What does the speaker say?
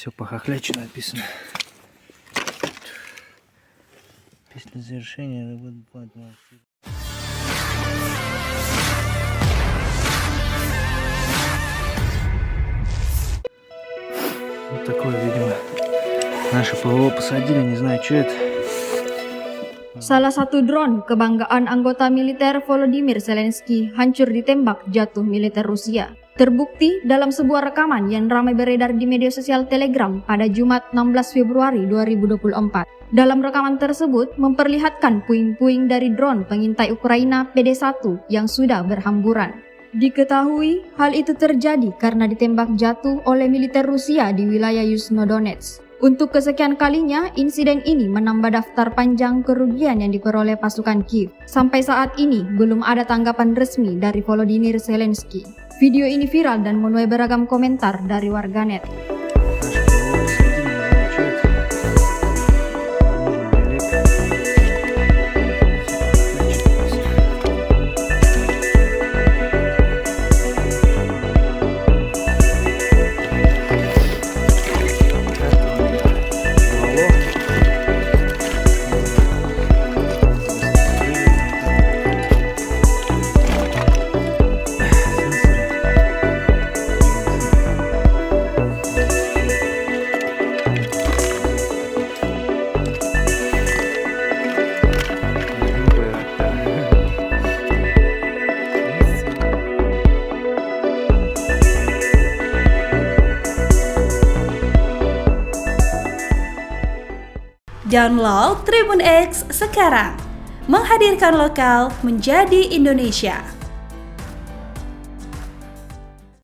Все по-хохлячу написано. После завершения работы. Вот такое, видимо. Наши ПВО посадили, не знаю, что это. Salah satu drone kebanggaan anggota militer Volodymyr Zelensky hancur ditembak jatuh militer Rusia. Terbukti dalam sebuah rekaman yang ramai beredar di media sosial Telegram pada Jumat 16 Februari 2024. Dalam rekaman tersebut memperlihatkan puing-puing dari drone pengintai Ukraina PD-1 yang sudah berhamburan. Diketahui hal itu terjadi karena ditembak jatuh oleh militer Rusia di wilayah Yuzhno-Donetsk. Untuk kesekian kalinya, insiden ini menambah daftar panjang kerugian yang diperoleh pasukan Kiev. Sampai saat ini, belum ada tanggapan resmi dari Volodymyr Zelensky. Video ini viral dan menuai beragam komentar dari warganet. Download Tribun X sekarang, menghadirkan lokal menjadi Indonesia.